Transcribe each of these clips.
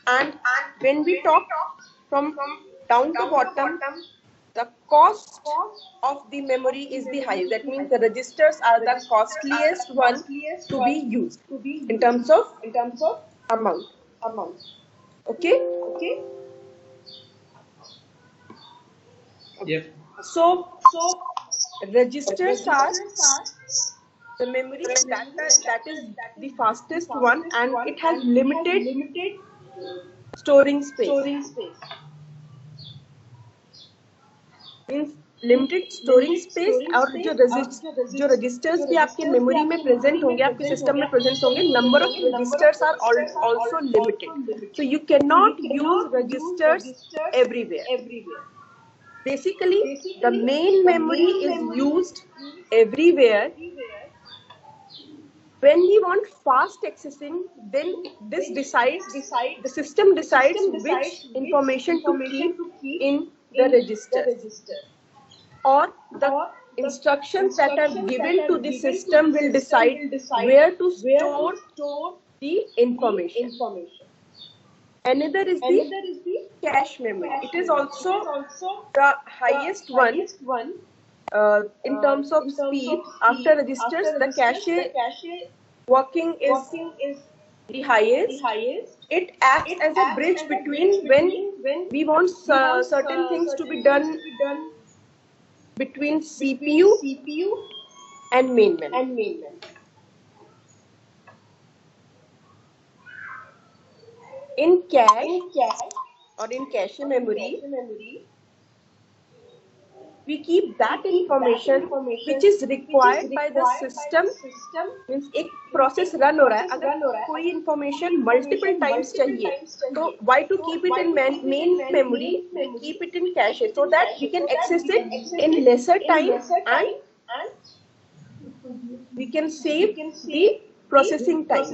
And when we talk from down to bottom, the cost of the memory is the highest. That means the registers are the costliest one to be used in terms of amount. Okay? Yes. So registers are the memory that is the fastest one, and it has limited storing space. Means limited storing space और जो registers भी आपके memory में present होंगे, आपके system में present होंगे, number of registers are also limited. So you can not use registers everywhere. Basically, the main memory is used everywhere. When we want fast accessing, then the system decides which information to keep in the register, or the instructions that are given to the system will decide where to store the information. Another is the cache memory. It is also the highest one in terms of speed. After registers, the cache working is the highest. It acts as a bridge between when we want certain things to be done between CPU and main memory. In cache or in cache memory, we keep that information which is required by the system. Means एक process run हो रहा है, अगर कोई information multiple times चाहिए, तो why to keep it in main memory? We keep it in cache so that we can access it in lesser time and we can save the processing time.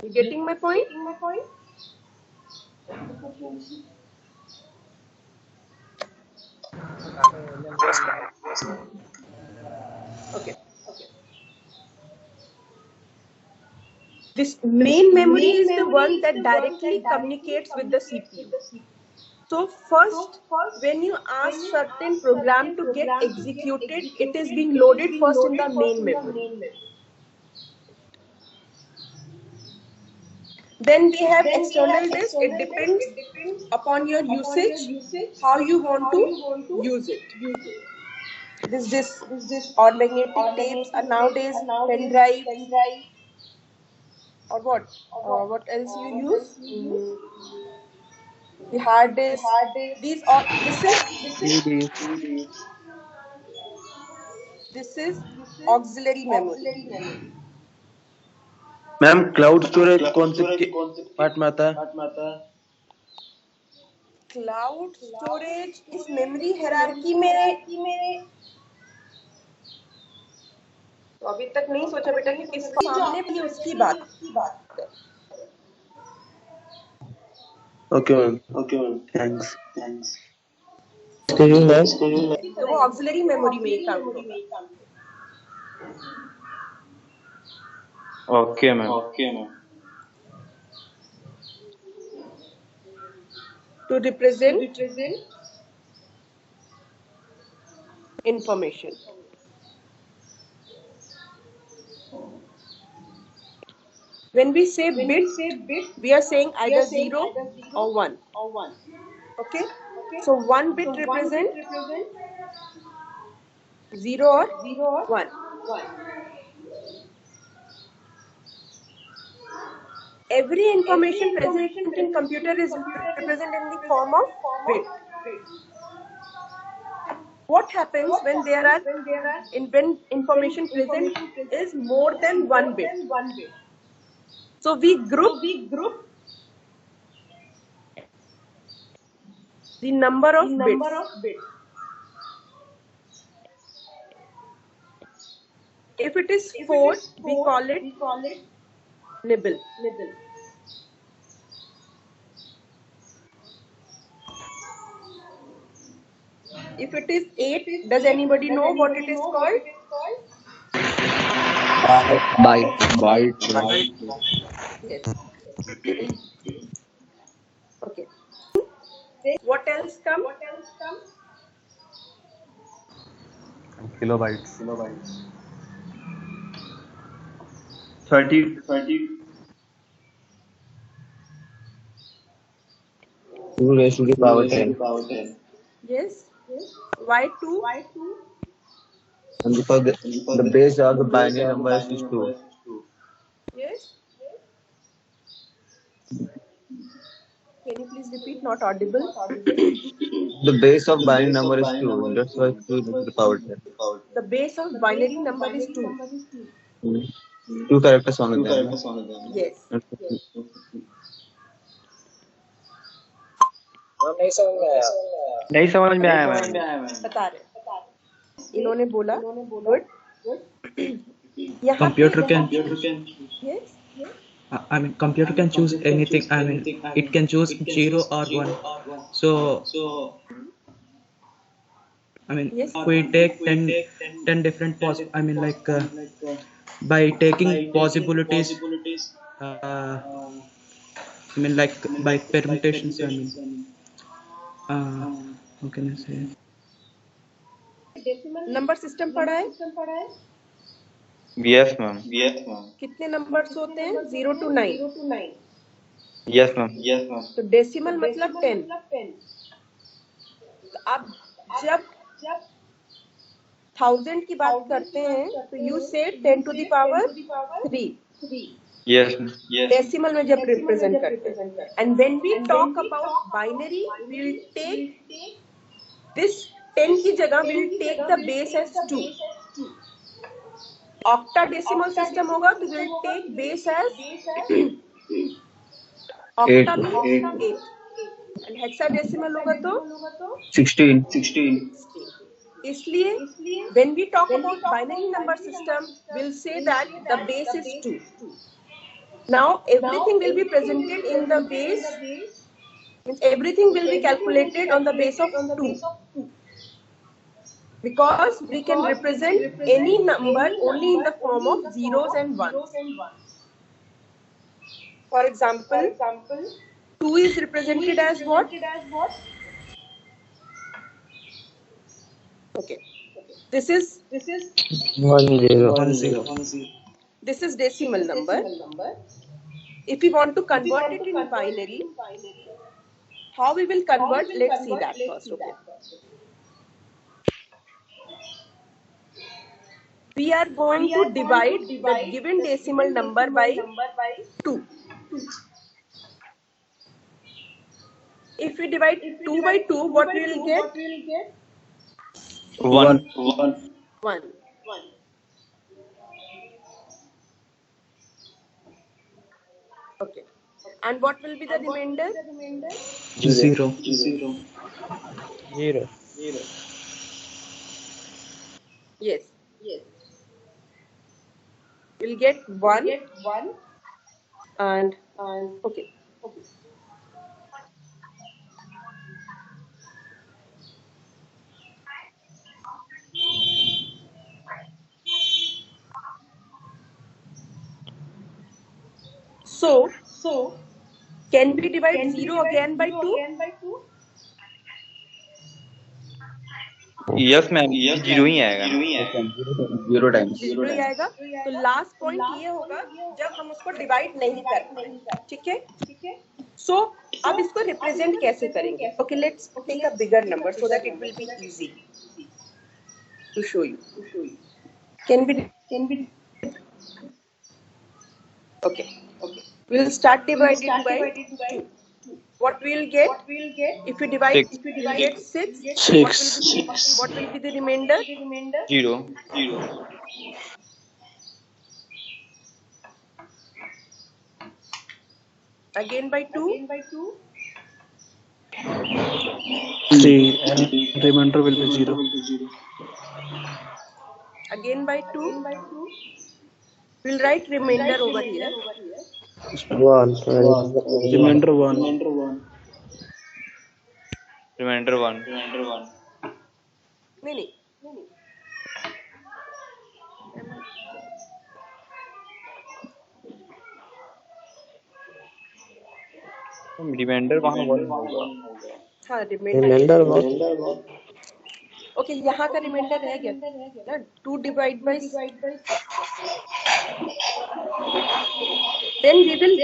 You getting my point? Okay. This main memory is the one that directly communicates with the CPU. So first, when you ask certain program to get executed, it is being loaded first in the main memory. Then we have external disk. It depends upon your usage, how you want to use it. This disk or magnetic tapes, or nowadays pen drive, or what else you use? The hard disk. This is auxiliary memory. Ma'am cloud storage कौन से part में आता है? Cloud storage इस memory hierarchy में तो अभी तक नहीं सोचा बेटा कि किस सामने भी उसकी बात. Okay ma'am, thanks. तो वो ऑक्सिलरी मेमोरी में ही काम होगा. Okay ma'am. To represent information. When we say bit, we are saying either 0 or 1. Okay? So 1 bit represent 0 or 1. Every information present in computer is represented in the form of bit. What happens when when information present is more than 1 bit? So we group the number of bits. If it is 4, we call it nibble. If it is 8, does anybody know what it is called? Byte. Yes. What else come? Kilobytes. 30. 2 raised to the power 10. Yes. Why 2? And because the base of the binary number is 2. Yes. Can you please repeat? Not audible. The base of binary number is 2. That's why 2 raised to the power 10. The base of binary number is 2. 2 characters on them. Yes. नहीं समझ में आया ma'am. बता रहे इन्होंने बोला good यहाँ Computer can yes I mean computer can choose anything. I mean it can choose 0 or 1. So I mean Yes. we take 10 different I mean like by taking possibilities I mean like by permutations. I mean how can I say? Number system पढ़ा है Yes ma'am. कितने numbers होते हैं 0 to 9 Yes ma'am. तो decimal मतलब 10 तो आप जब 1000 की बात करते हैं तो यू से 10 to the power 3 Yes ma'am. Decimal में जब रिप्रेजेंट करते हैं and when we talk about binary we will take this 10 की जगह we will take the base as 2 octadecimal system होगा तो we will take base as octa means 8 and hexadecimal होगा तो 16. इसलिए when we talk about binary number system we'll say that the base is 2 now everything will be presented in the base means everything will be calculated on the base of 2 because we can represent any number only in the form of zeros and ones. For example, 2 is represented as what? Okay. This is 10. this is decimal number. If we want to convert it in binary, how we will convert? Let's see that first. Okay. We are going to divide the given decimal number by 2. If we divide 2 by 2, what we will get? 1. 1. Okay. And what will be the remainder? 0. Yes. We'll get 1 and okay. So can we divide 0 again by 2? Yes ma'am. 0 ही आएगा. 0 times. 0 ही आएगा. तो last point ये होगा जब हम उसको divide नहीं करते. ठीक है. So अब इसको रिप्रेजेंट कैसे करेंगे? Okay, let's take a bigger number so that it will be easy to show you. Can we? Okay. We'll start dividing by 2. What we'll get? If we divide, Six. we'll get 6. What will be the remainder? 0. Again by 2. 3 and remainder will be 0. Again by 2. We'll write remainder over here. 1. Remainder 1. Remainder 1. नहीं. Remainder वहाँ 1 होगा. हाँ reminder. Reminder बहुत okay यहाँ का reminder रह गया ना 2 divide by then we will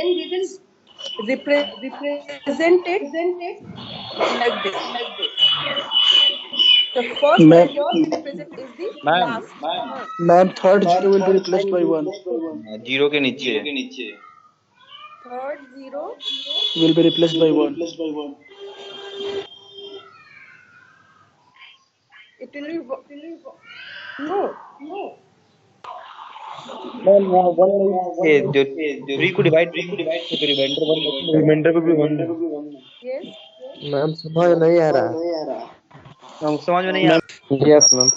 represent it like this. The first Ma'am. value we represent is the Ma'am. last. हाँ, ma'am third zero will be replaced by 1 zero के नीचे third zero will be replaced by 1 it will be no ma'am यहाँ one जो three को divide तो reminder को भी one yes ma'am समझ नहीं आ रहा हम समझ में नहीं आ यस मैम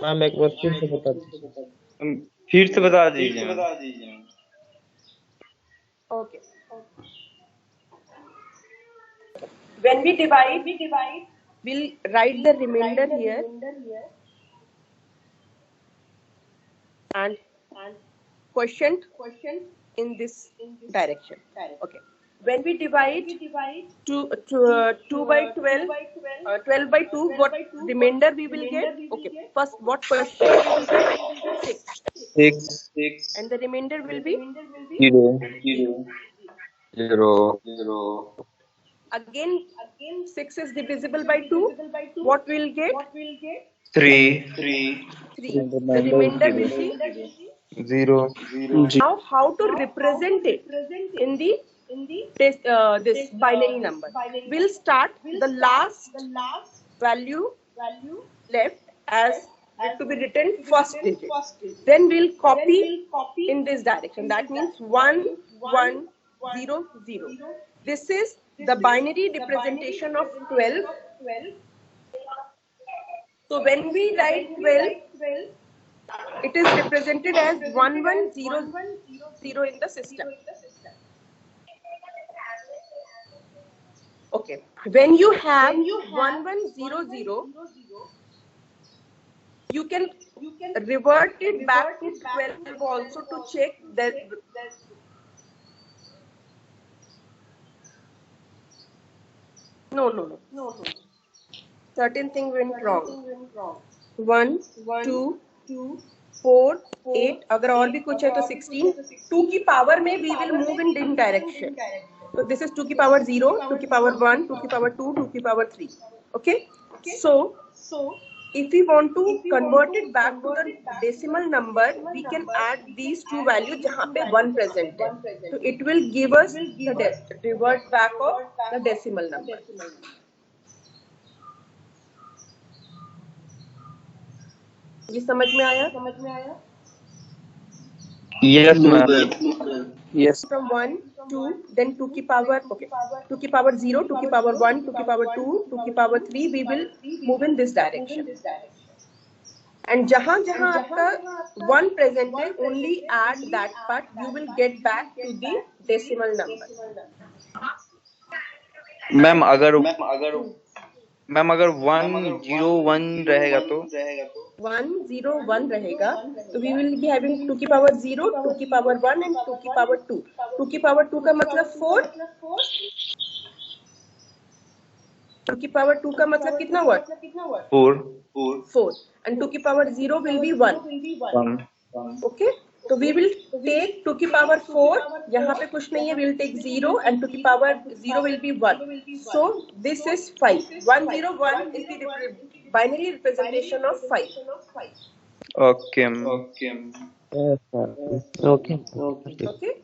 मैम एक बार फिर से बता दीजिए फिर से बता दीजिए okay when we divide we'll write the remainder here and quotient in this direction. Okay. When we divide 2 by 12, 12 by 2, what remainder we will get? Okay. First, what quotient we will get? 6. And the remainder will be? Zero. Again, 6 is divisible by 2. What will get? 3. The remainder will be? Zero. Now, how to represent it in the this binary number? We'll start the last value left as it to be written first digit. Then we'll copy in this direction. That means 1 1 0 0. This is the binary representation of 12. So when we write 12, it is represented as 1100 in the system. Okay. When you have 1100, you can revert it back to 12 also to check that. No. Certain thing went wrong. 1 2 4 8 अगर और भी कुछ है तो 16. 2 की power में we will move in dim direction. So this is 2 की power 0, 2 की power 1, 2 की power 2, 2 की power 3. Okay? So if we want to convert it back to the decimal number, we can add these two values जहाँ पे 1 present है. So it will give us the revert back of the decimal number. ये समझ में आया? Yes, ma'am. Yes From 1 2 then 2 की power 2 की power 0, 2 की power 1, 2 की power 2, 2 की power 3, we will move in this direction. And जहाँ आपका 1 present है, only add that part, you will get back to the decimal number. Ma'am अगर 101 रहेगा तो 101 रहेगा तो we will be having 2 की power 0, 2 की power 1 and 2 की power 2. 2 की power 2 का मतलब 4. 2 की power 2 का मतलब कितना हुआ? 4. And 2 की power 0 will be 1. Okay? तो we will take 2 की power 4. यहाँ पे कुछ नहीं है. We will take 0 and 2 की power 0 will be 1. So this is 5. 101 is the binary representation of 5. Okay. Okay Okay?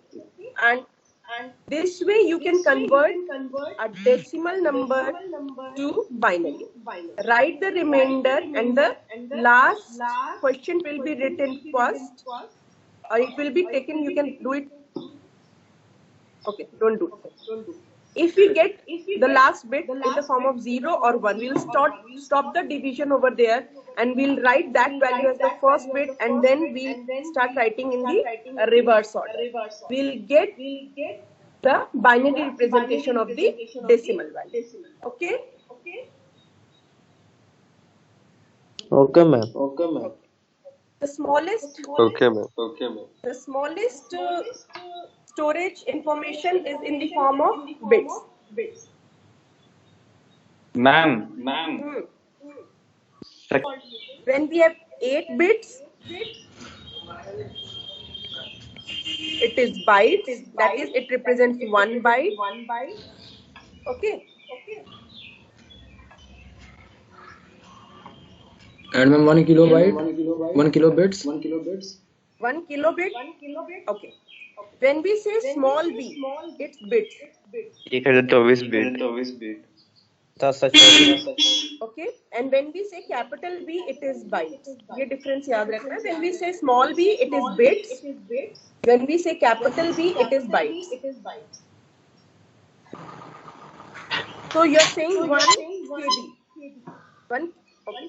And this way you can convert a decimal number to binary. Write the remainder and the last question will be written first, or it will be taken. You can do it. Okay, don't do it. If we get the last bit in the form of 0 or 1, we'll stop the division over there and we'll write that value as the first bit, and then we start writing in the reverse order. We'll get the binary representation of the decimal value. Okay? Okay ma'am The smallest Okay, ma'am. the smallest storage information is in the form of bits. Ma'am, Hmm. sec- When we have 8 bits, it is bytes. That is, it represents 1 byte. Okay. And ma'am, 1 kilobyte, 1 kilobits. 1 kilobit. Okay. When we say small b, it's bits. 1024 bit. 1024 Okay. And when we say capital B, it is bytes. ये difference याद रखना है. When we say small b, it is bits. When we say capital B, it is bytes. So you are saying 1 KB. 1. Okay.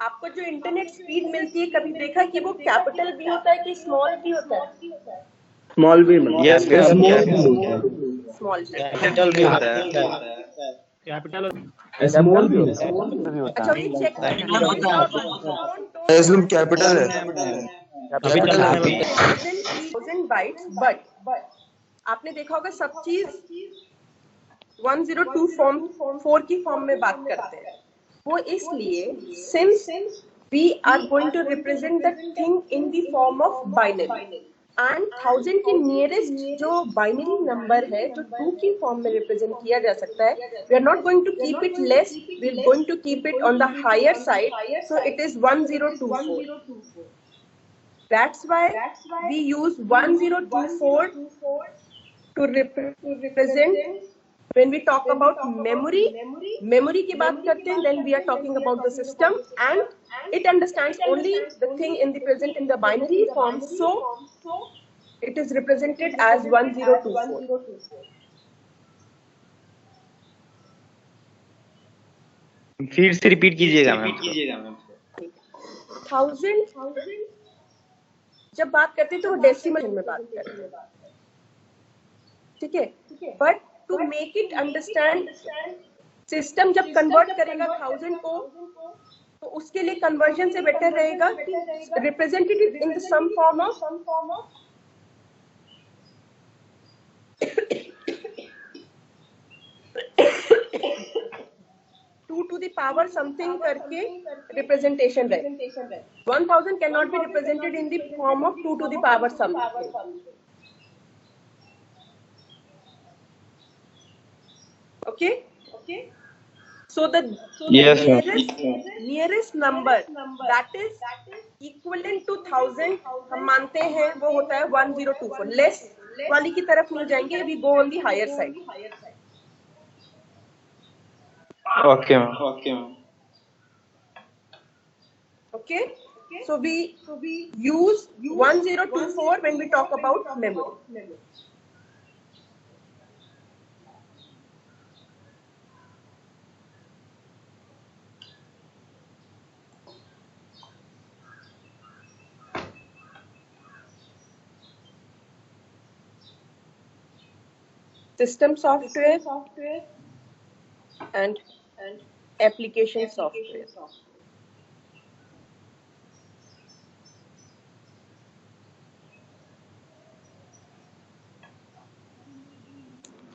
आपको जो internet speed मिलती है, कभी देखा कि वो कैपिटल बी होता है कि स्मॉल बी होता है? स्मॉल भी ma'am. Yes, ma'am. Small B. Capital भी होता है। स्मॉल भी होता है। अच्छा, ये चेक करना. मैम कैपिटल है। कैपिटल है। 1000 बाइट्स, बट आपने देखा होगा सब चीज 102.4 की फॉर्म में बात करते हैं. वो इसलिए since we are going to represent the thing in the form of binary, and 1000 की नियरेस्ट जो बाइनरी नंबर है जो 2 की फॉर्म में रिप्रेजेंट किया जा सकता है, we are not going to keep it less, we are going to keep it on the higher side, so it is 1024. That's why we use 1024 to represent. When we talk about memory की बात करते हैं, then we are talking about the system, and it understands only the thing in the present in the binary form, so it is represented as 1024. फिर से repeat कीजिएगा ma'am. 1000 जब बात करते हैं तो वो डेसिमल में बात करते हैं, ठीक है. But to make it understand, system जब कन्वर्ट करेगा 1000 को, तो उसके लिए कन्वर्जन से बेटर रहेगा कि represented in the some form of 2 to the power something करके रिप्रेजेंटेशन रहे. 1000 cannot be represented in the form of 2 to the power something. Okay. So the Yes, ma'am. nearest number that is equivalent to 1000 हम मानते हैं वो होता है 1024. Less वाली की तरफ नहीं जाएंगे, we go on the higher side. Okay, ma'am. Okay. So we use 1024 when we talk about memory. System software and application software.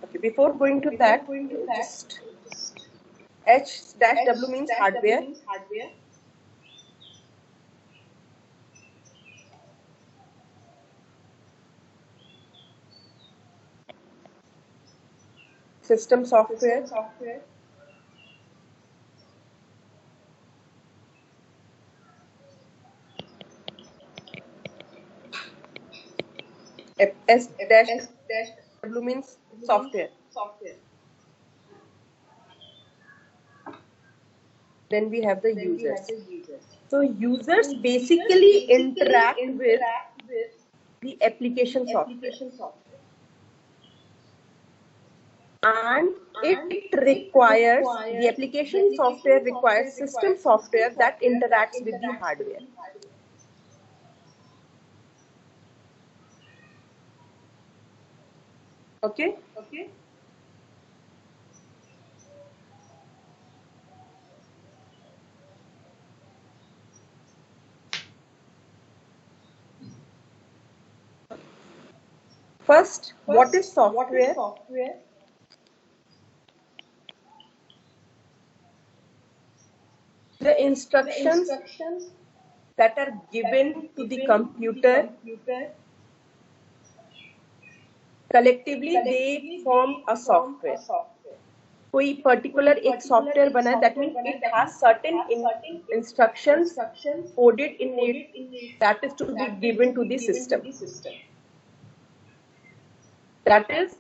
Okay, before going to that, just H-W means hardware. System software. S-W means software. Then we have the users. So users basically interact with the application software. And it requires, the application software requires system software that interacts with the hardware. Okay. First, what is software? The instructions that are given to the computer, collectively they form a software. कोई particular एक software बना है, that means it has certain instructions coded in it that is to be given to the system. That is,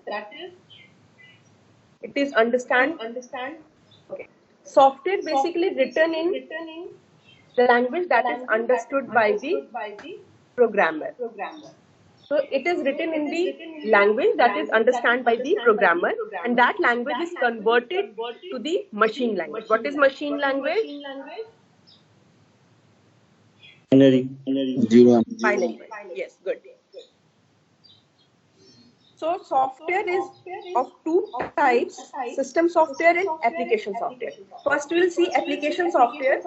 it is understand. Okay. Software basically written in the language that is understood by the programmer. So it is written in the language that is understood by the programmer, and that language is converted to the machine language. What is machine language? Binary. Binary. Yes, good. So software is of two types: system software and application software. First, we will see application software.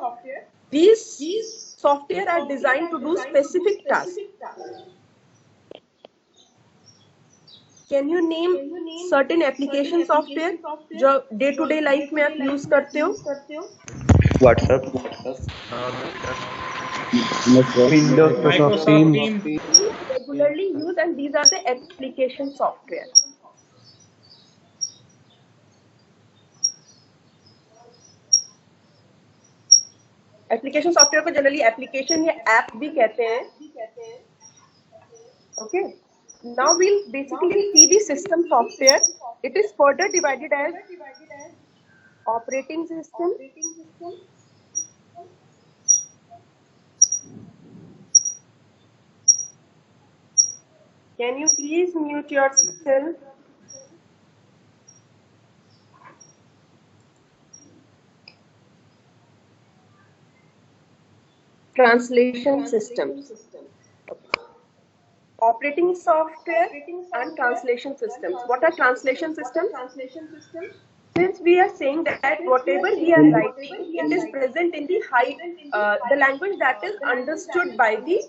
These software are designed to do specific tasks. Can you name certain application software जो day to day life में आप use करते हो? WhatsApp, Windows, Microsoft Teams. Regularly use, and these are the application software. Application software को generally application या app भी कहते हैं. Okay. Now we'll basically see the system software. It is further divided as operating system, can you please mute yourself? Translation system. Operating software and translation systems. What are translation systems? Since we are saying that whatever we are writing, it is present in the the language that is understood by the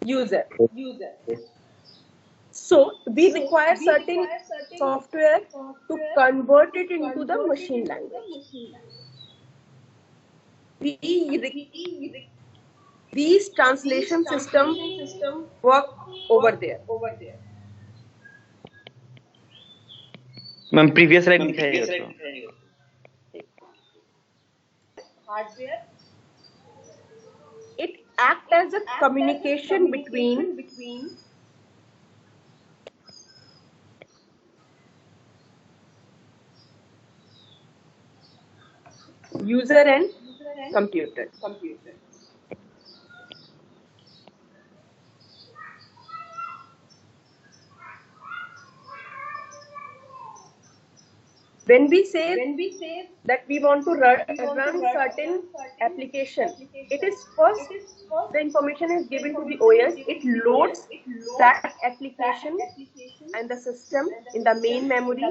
user. So we require certain software to convert it into the machine language. These translation systems work over there. Ma'am previous slide दिखाइएगा तो. Hardware. It acts as a communication between user and computer. When we say that we want to run certain application, it is first the information is given to the OS. It loads that application and the system in the main memory,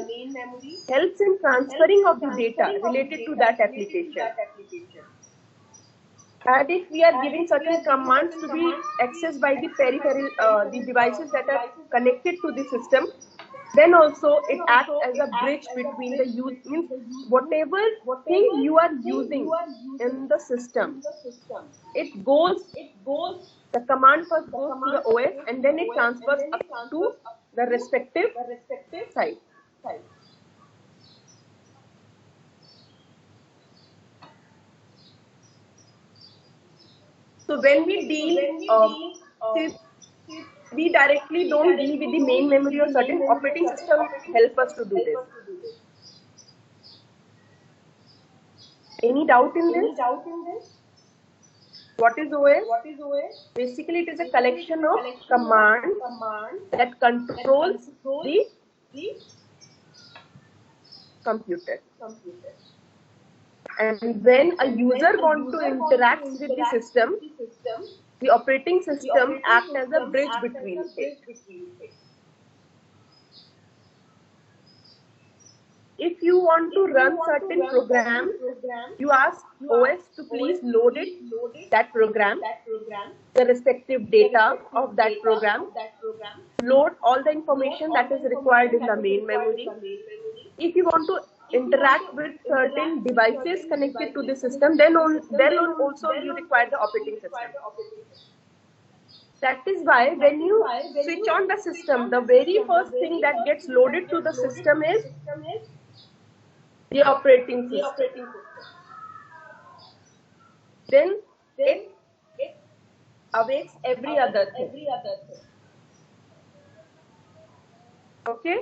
helps in transferring of the data related to that application. And if we are giving certain commands to be accessed by the peripheral, the devices that are connected to the system, then also it acts as a bridge between the means whatever thing you are using in the system, the command first goes to the OS and then it transfers up to the respective site. So when we deal, we directly don't deal with the main memory or certain operating system help us to do this. Any doubt in this? What is OS? Basically, it is a collection of commands that controls the computer. And when a user wants to interact with the system, the operating system acts as a bridge between it. if you want to run certain program, you ask OS to please load that program, the respective data of that program, load all the information that is required in the main memory. If you want to interact with certain devices connected to the system, then also you require the operating system. That is why when you switch on the system, the very first thing that gets loaded to the system is the operating system. Then it awakes every other thing. Okay?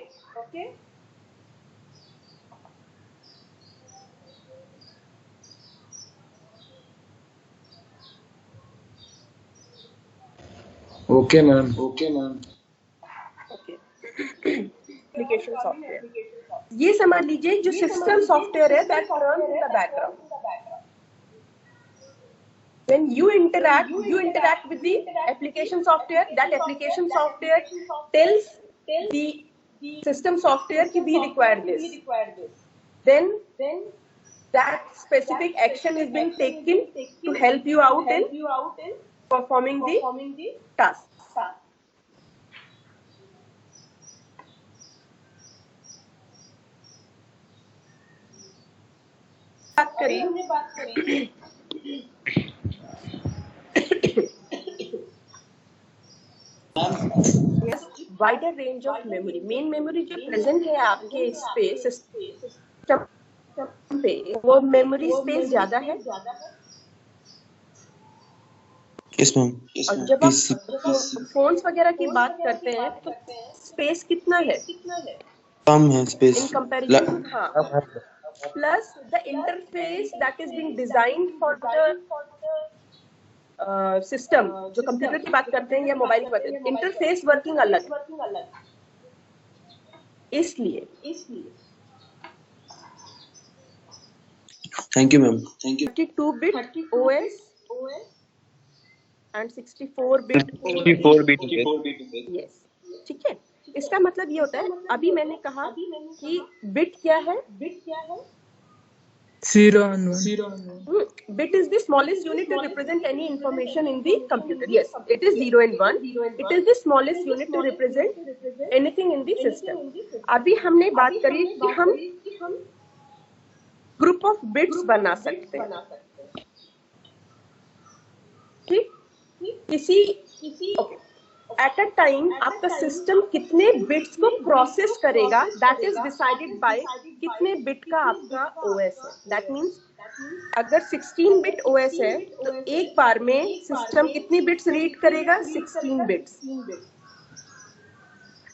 Okay, ma'am. Okay application software, ये समझ लीजिए जो system software है that runs in the background. When you interact with the application software. That application software tells the system software कि we require this. Then that specific action is being taken to help you out in performing the task. बात करें wider range of memory. Main memory जो present है आपके system पे, वो memory space ज्यादा है. Yes, ma'am. और जब आप फोन्स वगैरह की बात करते हैं तो स्पेस कितना है? कम है स्पेस इन कंपैरिजन. हाँ. Plus the interface that is being designed for the system. जो कंप्यूटर की बात करते हैं या मोबाइल की बात करते हैं, इंटरफेस वर्किंग अलग है. इसलिए thank you ma'am. 32-bit OS and 64-bit OS. 64-bit. Yes. ठीक है. इसका मतलब ये होता है, अभी मैंने कहा कि बिट क्या है? 0 and 1. Bit is the smallest unit to represent any information in the computer. Yes, it is 0 and 1. It is the smallest unit to represent anything in the system. अभी हमने बात करी कि हम ग्रुप ऑफ बिट्स बना सकते हैं. ठीक. किसी एट अ टाइम आपका सिस्टम कितने बिट्स को प्रोसेस करेगा, दैट इज डिसाइडेड बाय कितने बिट का आपका ओएस है. दैट मींस अगर 16-bit OS है तो एक बार में सिस्टम कितनी बिट्स रीड करेगा? 16 बिट्स.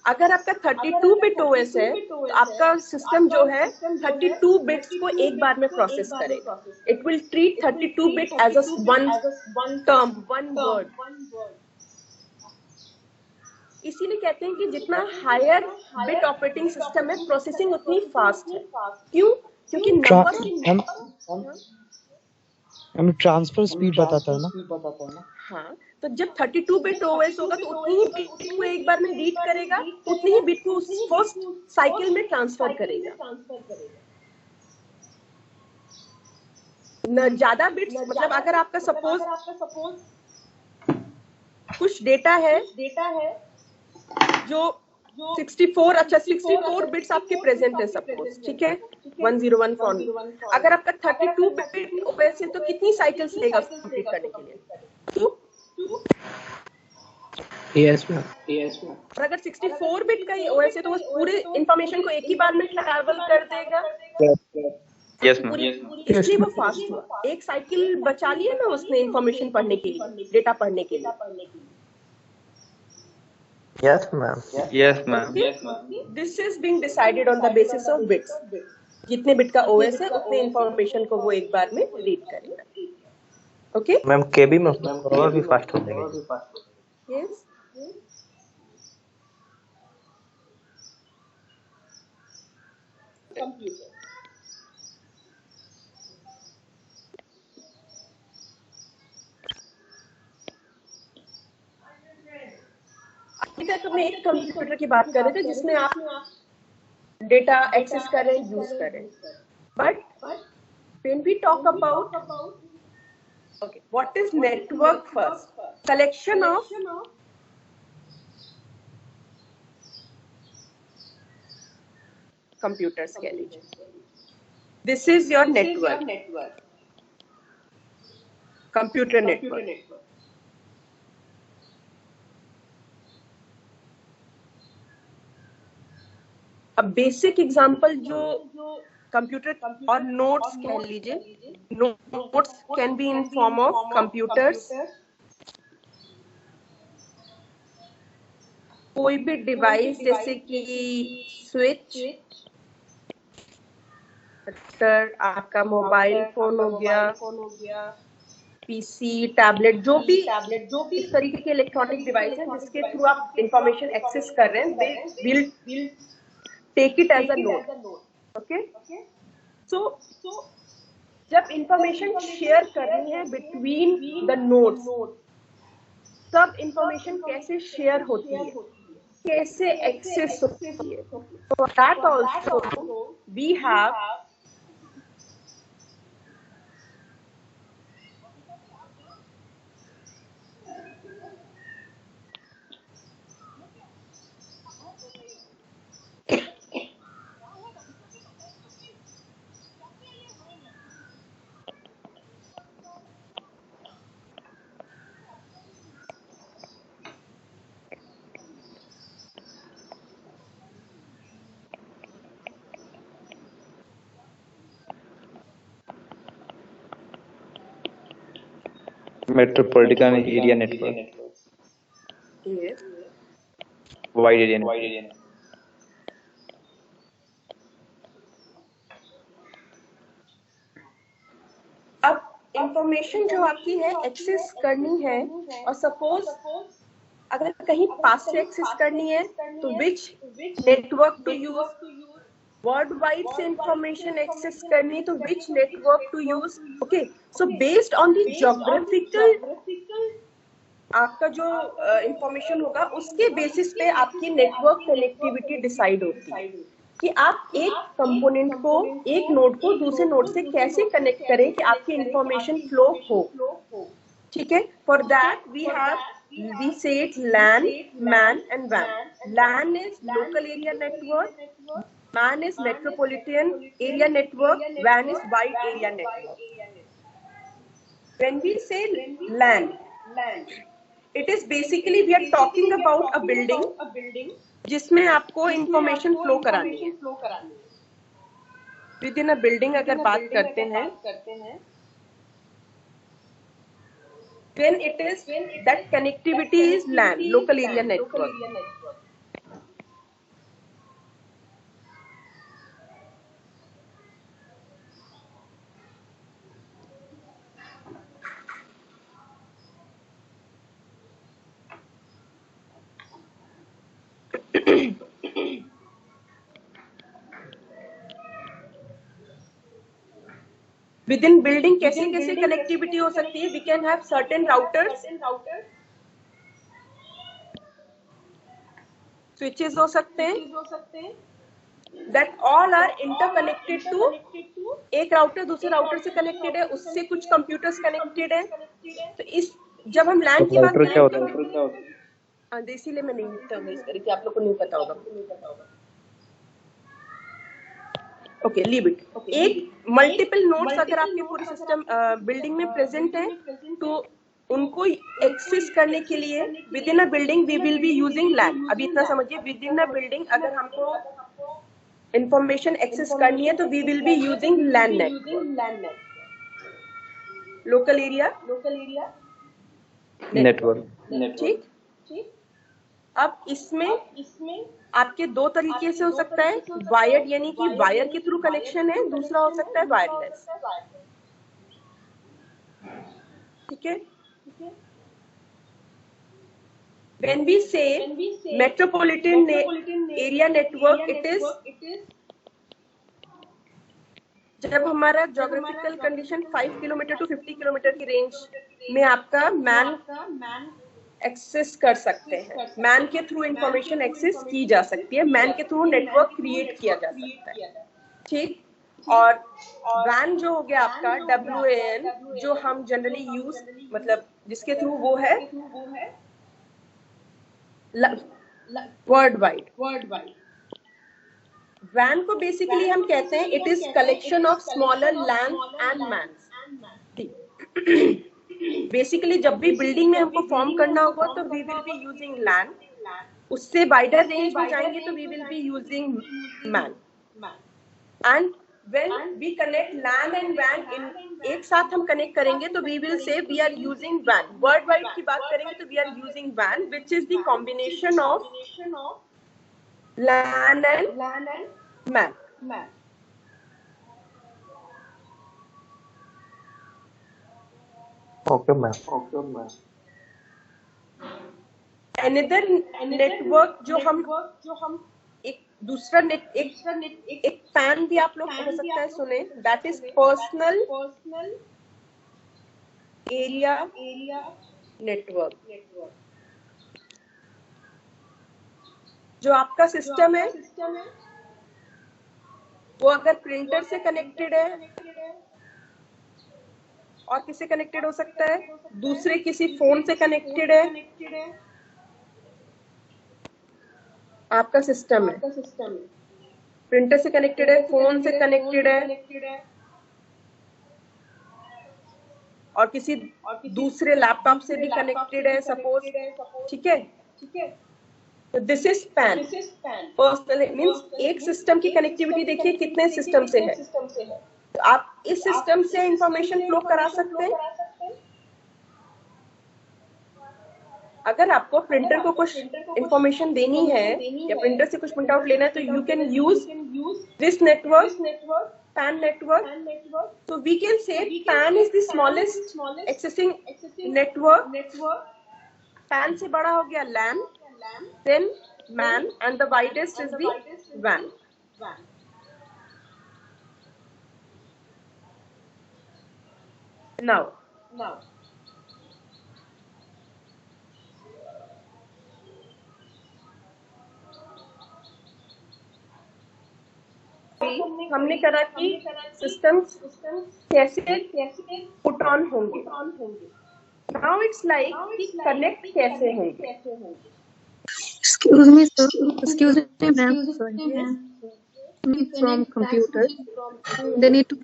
अगर आपका 32-bit OS है तो आपका सिस्टम जो है 32 बिट्स को एक बार में प्रोसेस करेगा. It will treat 32-bit as a one term, one word. इसीलिए कहते हैं कि जितना हायर बिट ऑपरेटिंग सिस्टम है, प्रोसेसिंग उतनी फास्ट है. क्यों? क्योंकि हमें ट्रांसफर स्पीड बताता है ना. हाँ, तो जब 32-bit OS होगा तो उतनी ही बिट को एक बार में रीड करेगा, उतनी ही बिट को उस फर्स्ट साइकिल में ट्रांसफर करेगा. न ज्यादा बिट्स, मतलब अगर आपका सपोज कुछ डेटा है जो 64 बिट्स आपके प्रेजेंट है सपोज. ठीक है, 101 फॉर्म. अगर आपका 32-bit OS है तो कितनी साइकिल्स लेगा उसको कंप्लीट करने के लिए? Yes ma'am. और अगर 64-bit का OS है तो वो पूरे इंफॉर्मेशन को एक ही बार में ट्रैवल कर देगा. Yes ma'am. इसलिए वो फास्ट हुआ. एक साइकिल बचा लिया ना उसने इंफॉर्मेशन पढ़ने के लिए, डेटा पढ़ने के लिए. Yes, ma'am. Yes, ma'am. This is being decided on the basis of bits. जितने बिट का OS है उतने इंफॉर्मेशन को वो एक बार में रीड करेगा. ओके मैम केबी में और भी फास्ट हो जाएगा. यस. कंप्यूटर तक हमने एक कंप्यूटर की बात कर रहे थे जिसमें आप डेटा एक्सेस करें, यूज करें. But when we talk about, okay, what is network first? Collection of computers कह लीजिए. This is your network, computer network. अब बेसिक एग्जांपल जो कंप्यूटर और नोट्स कह लीजिए. Notes can be in form of computers, कोई भी डिवाइस जैसे कि स्विच, आपका मोबाइल फोन हो गया, पीसी, टैबलेट, जो भी इस तरीके के इलेक्ट्रॉनिक डिवाइस हैं जिसके थ्रू आप इंफॉर्मेशन एक्सेस कर रहे हैं, they will take it as a node. Okay, so जब इंफॉर्मेशन शेयर करनी है बिटवीन द नोड्स, सब इंफॉर्मेशन कैसे शेयर होती है, कैसे एक्सेस होती है. For that also we have Metropolitan area network, yes. wide area network. अब इंफॉर्मेशन जो आपकी है एक्सेस करनी है, और सपोज अगर कहीं पास से एक्सेस करनी है तो which network to use, world wide से इंफॉर्मेशन एक्सेस करनी तो which network to use. Okay, so based on the geographical आपका जो इंफॉर्मेशन होगा उसके बेसिस पे आपकी नेटवर्क कनेक्टिविटी डिसाइड होती है कि आप एक कंपोनेंट को, एक नोड को दूसरे नोड से कैसे कनेक्ट करें कि आपकी इंफॉर्मेशन फ्लो हो. ठीक है, for that we say it LAN, MAN and WAN. LAN is local area network, MAN is metropolitan area network, WAN is wide area network. When we say LAN, it is basically we are talking about a building जिसमें आपको information flow करानी है. With in a building अगर बात करते हैं, then it is that connectivity is LAN, local area network. Within building कैसे कैसे कनेक्टिविटी हो सकती है? We can have certain routers, switches हो सकते हैं, that all are interconnected to, एक राउटर दूसरे राउटर से कनेक्टेड है, उससे कुछ कंप्यूटर्स कनेक्टेड है. तो इस जब हम लैन की बात करें, इसीलिए मैं नहीं करी थी, आप लोग को नहीं पता होगा. Okay, leave it. एक मल्टीपल नोड्स अगर आपके पूरे सिस्टम बिल्डिंग में प्रेजेंट है तो उनको एक्सेस करने के लिए within a building we will be using LAN. अभी इतना समझिए, विद इन अ बिल्डिंग अगर हमको इंफॉर्मेशन एक्सेस करनी है तो we will be using LAN network, local area network. ठीक. अब इसमें आपके दो तरीके से हो सकता है. वायर्ड यानी कि वायर के थ्रू कनेक्शन है, दूसरा हो सकता है वायरलेस. ठीक है. When we say metropolitan area network, it is जब हमारा geographical condition 5 kilometre to 50 kilometre की रेंज में आपका मैन एक्सेस कर सकते हैं, मैन के थ्रू इंफॉर्मेशन एक्सेस की जा सकती है, मैन के थ्रू नेटवर्क क्रिएट किया जा सकता है, ठीक। और वैन जो हो गया आपका WAN, जो हम जनरली यूज मतलब जिसके थ्रू वो है वर्ल्ड वाइड। वैन को बेसिकली हम कहते हैं it is collection of smaller LAN and MAN. Basically जब भी बिल्डिंग में हमको फॉर्म करना होगा तो we will be using LAN, उससे वाइडर रेंज में जाएंगे तो we will be using MAN. And when we connect LAN and वैन इन एक साथ हम कनेक्ट करेंगे तो we will say we are using वैन। वर्ल्ड वाइड की बात करेंगे तो वी आर यूजिंग वैन which is the combination of LAN and MAN. Okay ma'am. Another network जो हम एक दूसरा एक पैन भी आप लोग हो सकता है सुने, that is personal area network. जो आपका सिस्टम है वो अगर प्रिंटर से कनेक्टेड है और किससे कनेक्टेड हो सकता है, दूसरे किसी फोन से कनेक्टेड है, आपका सिस्टम है प्रिंटर से कनेक्टेड है, फोन से कनेक्टेड है और किसी दूसरे लैपटॉप से भी कनेक्टेड है सपोज, ठीक है। तो this is pan. Personal means एक सिस्टम की कनेक्टिविटी देखिए कितने सिस्टम से है, तो आप इस सिस्टम से इंफॉर्मेशन फ्लो करा सकते हैं। अगर आपको प्रिंटर को कुछ इंफॉर्मेशन देनी है या प्रिंटर से कुछ प्रिंट आउट लेना है तो you can use this network, PAN network. So we can say PAN is the smallest accessing network. PAN से बड़ा हो गया LAN, then MAN, and the widest is the WAN. Now हमने करा कि सिस्टम्स कैसे पुट ऑन होंगे। Now it's like कि कनेक्ट कैसे होंगे। Excuse me, sir. Excuse me, ma'am. Sorry. From computer, they need to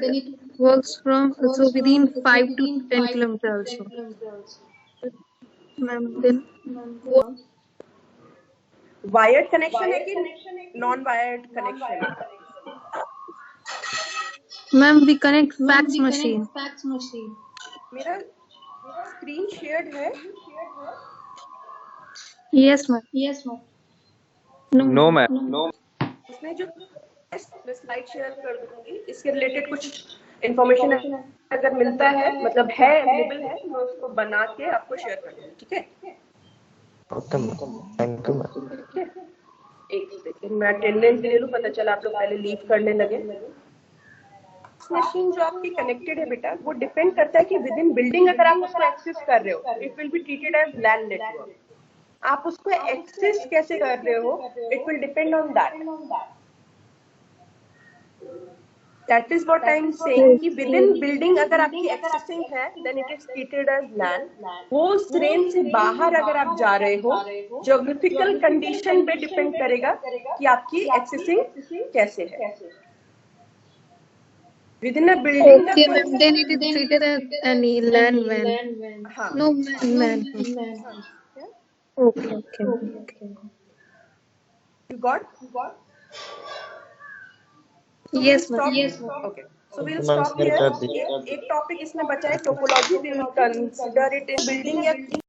it works from so within 5 to 10 kilometers also. Ma'am, then wired connection है कि non wired connection है? ma'am, we connect fax machine. मेरा screen shared है? Yes, ma'am. No ma'am. उसमें जो मैं slide share कर दूंगी, इसके रिलेटेड कुछ इंफॉर्मेशन अगर मिलता है मतलब है अवेलेबल है, मैं उसको बना के आपको शेयर कर दूंगी, ठीक है? Okay ma'am, thank you ma'am. एक सेकंड मैं अटेंडेंस ले लूं, पता चला आप लोग पहले लीव करने लगे। मशीन जो आपकी कनेक्टेड है बेटा, वो डिपेंड करता है कि विद इन बिल्डिंग अगर आप उसको एक्सेस कर रहे हो, it will be treated as LAN network. आप उसको एक्सेस कैसे कर रहे हो, it will depend on that. That is what I am saying कि विद इन बिल्डिंग अगर आपकी एक्सेसिंग है, then it is treated as LAN। वो उस रेंज से बाहर अगर आप जा रहे हो, ज्योग्राफिकल कंडीशन पे डिपेंड करेगा कि आपकी एक्सेसिंग कैसे है। With in a building Okay, ma'am. Then it is treated as any LAN WAN. हाँ, No man. Okay. you got? Yes, ma'am. Okay. So we'll stop here. एक टॉपिक इसमें बचा है topology, we will consider it in building या